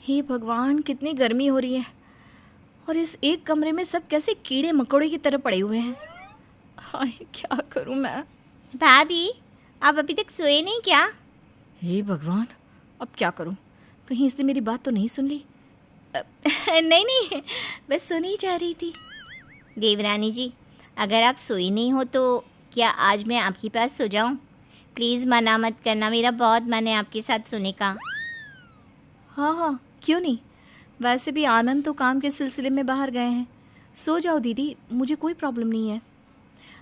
हे भगवान, कितनी गर्मी हो रही है और इस एक कमरे में सब कैसे कीड़े मकोड़े की तरह पड़े हुए हैं। हाय, क्या करूं मैं। भाभी, आप अभी तक सोए नहीं क्या? हे भगवान, अब क्या करूं। कहीं इसने मेरी बात तो नहीं सुन ली। नहीं नहीं, बस सोने ही जा रही थी। देवरानी जी, अगर आप सोई नहीं हो तो क्या आज मैं आपके पास सो जाऊं? प्लीज़ मना मत करना, मेरा बहुत मन है आपके साथ सोने का। हाँ हाँ, क्यों नहीं। वैसे भी आनंद तो काम के सिलसिले में बाहर गए हैं। सो जाओ दीदी, मुझे कोई प्रॉब्लम नहीं है।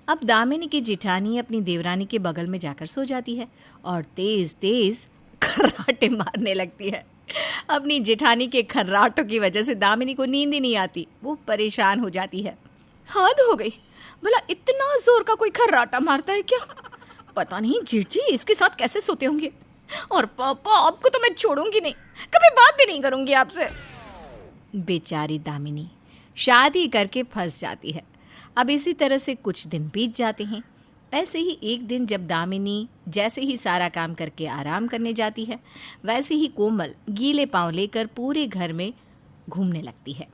अब दामिनी की जेठानी अपनी देवरानी के बगल में जाकर सो जाती है और तेज तेज खर्राटे मारने लगती है। अपनी जेठानी के खर्राटों की वजह से दामिनी को नींद ही नहीं आती। वो परेशान हो जाती है। हद हो गई, भला इतना जोर का कोई खर्राटा मारता है क्या। पता नहीं जेठ जी इसके साथ कैसे सोते होंगे। और पापा, आपको तो मैं छोड़ूंगी नहीं, कभी बात भी नहीं करूंगी आपसे। बेचारी दामिनी शादी करके फंस जाती है। अब इसी तरह से कुछ दिन बीत जाते हैं। ऐसे ही एक दिन जब दामिनी जैसे ही सारा काम करके आराम करने जाती है, वैसे ही कोमल गीले पांव लेकर पूरे घर में घूमने लगती है।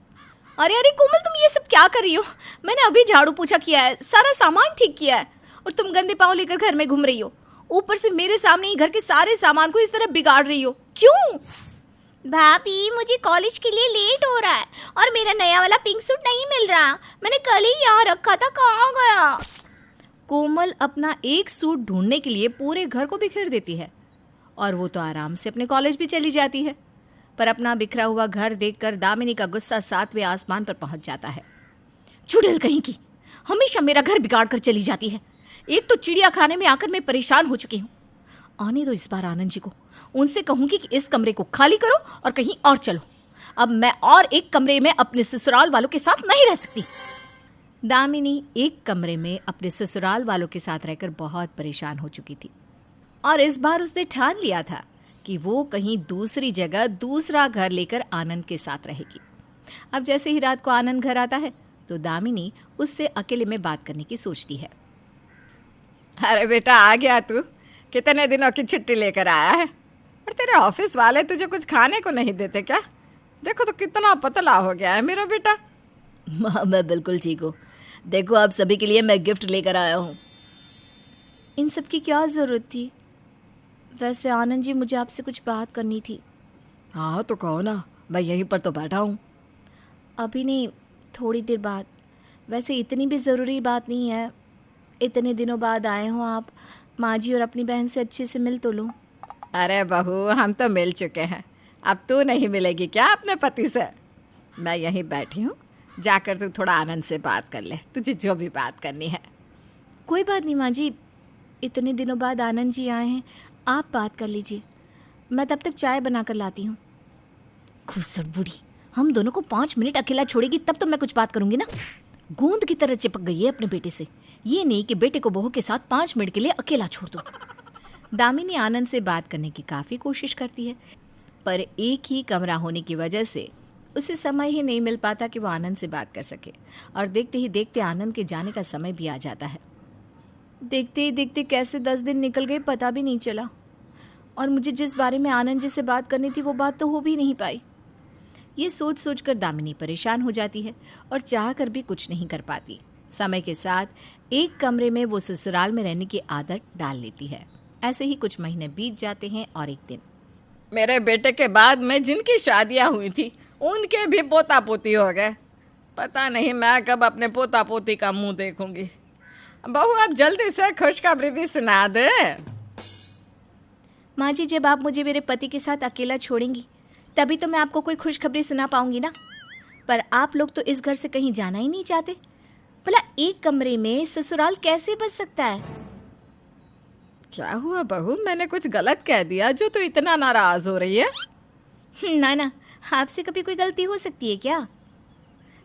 अरे अरे कोमल, तुम ये सब क्या कर रही हो। मैंने अभी झाड़ू पोछा किया है, सारा सामान ठीक किया है और तुम गंदे पांव लेकर घर में घूम रही हो। ऊपर से मेरे सामने ही घर के सारे सामान को इस तरह बिगाड़ रही हो, क्यों? भाभी, मुझे कॉलेज के लिए लेट हो रहा है और मेरा नया वाला पिंक सूट नहीं मिल रहा। मैंने कल ही यहाँ रखा था, कहाँ गया? कोमल अपना एक सूट ढूंढने के लिए पूरे घर को बिखेर देती है और वो तो आराम से अपने कॉलेज भी चली जाती है। पर अपना बिखरा हुआ घर देखकर दामिनी का गुस्सा 7वें आसमान पर पहुंच जाता है। चुड़ैल कहीं की, हमेशा मेरा घर बिगाड़ कर चली जाती है। एक तो चिड़िया खाने में आकर मैं परेशान हो चुकी हूँ। आने दो इस बार आनंद जी को, उनसे कहूंगी कि इस कमरे को खाली करो और कहीं और चलो। अब मैं और एक कमरे में अपने ससुराल वालों के साथ नहीं रह सकती। दामिनी एक कमरे में अपने ससुराल वालों के साथ रहकर बहुत परेशान हो चुकी थी और इस बार उसने ठान लिया था कि वो कहीं दूसरी जगह दूसरा घर लेकर आनंद के साथ रहेगी। अब जैसे ही रात को आनंद घर आता है तो दामिनी उससे अकेले में बात करने की सोचती है। अरे बेटा, आ गया तू? कितने दिनों की छुट्टी लेकर आया है? और तेरे ऑफिस वाले तुझे कुछ खाने को नहीं देते क्या? देखो तो कितना पतला हो गया है मेरा बेटा। माँ, मैं बिल्कुल ठीक हूँ। देखो, आप सभी के लिए मैं गिफ्ट लेकर आया हूँ। इन सब की क्या ज़रूरत थी? वैसे आनंद जी, मुझे आपसे कुछ बात करनी थी। हाँ तो कहो ना, मैं यहीं पर तो बैठा हूँ। अभी नहीं, थोड़ी देर बाद। वैसे इतनी भी ज़रूरी बात नहीं है। इतने दिनों बाद आए हो आप, माँ जी और अपनी बहन से अच्छे से मिल तो लो। अरे बहू, हम तो मिल चुके हैं, अब तू नहीं मिलेगी क्या अपने पति से? मैं यहीं बैठी हूँ, जाकर तू थोड़ा आनंद से बात कर ले, तुझे जो भी बात करनी है। कोई बात नहीं माँ जी, इतने दिनों बाद आनंद जी आए हैं, आप बात कर लीजिए, मैं तब तक चाय बना कर लाती हूँ। खुसर बूढ़ी, हम दोनों को 5 मिनट अकेला छोड़ेगी तब तो मैं कुछ बात करूँगी ना। गूंद की तरह चिपक गई है अपने बेटे से। ये नहीं कि बेटे को बहू के साथ 5 मिनट के लिए अकेला छोड़ दो। दामिनी आनंद से बात करने की काफ़ी कोशिश करती है, पर एक ही कमरा होने की वजह से उसे समय ही नहीं मिल पाता कि वो आनंद से बात कर सके। और देखते ही देखते आनंद के जाने का समय भी आ जाता है। देखते ही देखते कैसे 10 दिन निकल गए पता भी नहीं चला। और मुझे जिस बारे में आनंद जी से बात करनी थी वो बात तो हो भी नहीं पाई। ये सोच सोच कर दामिनी परेशान हो जाती है और चाह कर भी कुछ नहीं कर पाती। समय के साथ एक कमरे में वो ससुराल में रहने की आदत डाल लेती है। ऐसे ही कुछ महीने बीत जाते हैं और एक दिन मेरे बेटे के बाद में जिनकी शादियां हुई थी उनके भी पोता पोती हो गए। पता नहीं मैं कब अपने पोता पोती का मुंह देखूंगी। बहू, आप जल्दी से खुशखबरी भी सुना दे। माँ जी, जब आप मुझे मेरे पति के साथ अकेला छोड़ेंगी तभी तो मैं आपको कोई खुशखबरी सुना पाऊंगी ना। पर आप लोग तो इस घर से कहीं जाना ही नहीं चाहते। भला एक कमरे में ससुराल कैसे बच सकता है? क्या हुआ बहू, मैंने कुछ गलत कह दिया जो तो इतना नाराज हो रही है? ना ना, आपसे कभी कोई गलती हो सकती है क्या?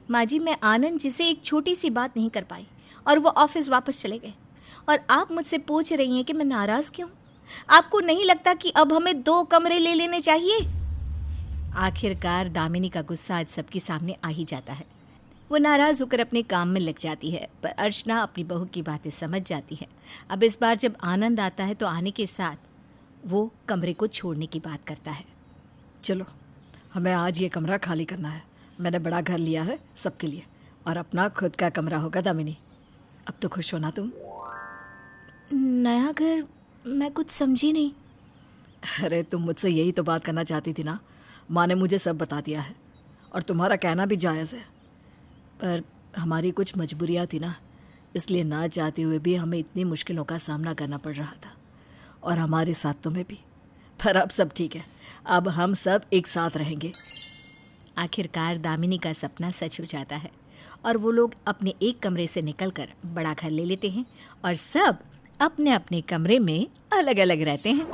माँ जी, मैं आनंद जी से एक छोटी सी बात नहीं कर पाई और वो ऑफिस वापस चले गए और आप मुझसे पूछ रही हैं कि मैं नाराज क्यों? आपको नहीं लगता कि अब हमें 2 कमरे ले लेने चाहिए? आखिरकार दामिनी का गुस्सा आज सबके सामने आ ही जाता है। वो नाराज होकर अपने काम में लग जाती है, पर अर्चना अपनी बहू की बातें समझ जाती है। अब इस बार जब आनंद आता है तो आने के साथ वो कमरे को छोड़ने की बात करता है। चलो, हमें आज ये कमरा खाली करना है। मैंने बड़ा घर लिया है सबके लिए, और अपना खुद का कमरा होगा दामिनी। अब तो खुश हो ना तुम? नया घर? मैं कुछ समझी नहीं। अरे तुम मुझसे यही तो बात करना चाहती थी ना। माँ ने मुझे सब बता दिया है, और तुम्हारा कहना भी जायज़ है, पर हमारी कुछ मजबूरियाँ थी ना, इसलिए ना चाहते हुए भी हमें इतनी मुश्किलों का सामना करना पड़ रहा था, और हमारे साथ तुम्हें भी। पर अब सब ठीक है, अब हम सब एक साथ रहेंगे। आखिरकार दामिनी का सपना सच हो जाता है और वो लोग अपने एक कमरे से निकलकर बड़ा घर ले लेते हैं और सब अपने अपने कमरे में अलग अलग रहते हैं।